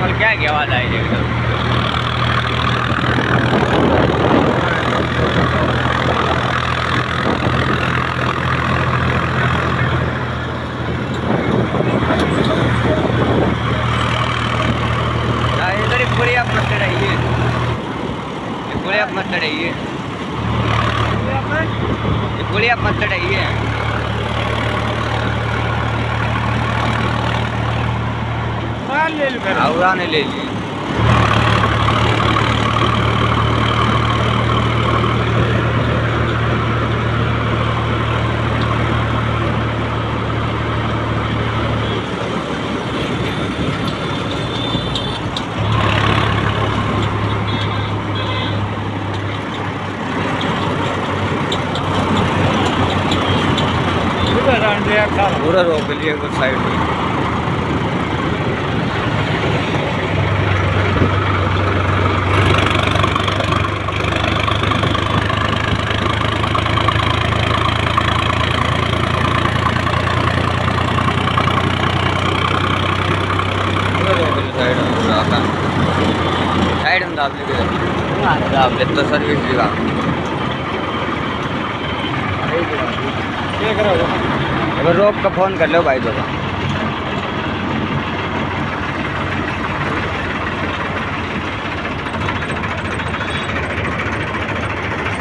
Normal क्या की आवाज़ आई एकदम। इधर ही पूरी आप मत चढ़ाइए, पूरी आप मत चढ़ाइए, पूरी आप मत चढ़ाइए। उड़ान ले लीजिए। पूरा रोक लिए कुछ साइड में। साइड में दाब ले तो सर्विस दिखा। रोक का फोन कर लो भाई दोस्तों।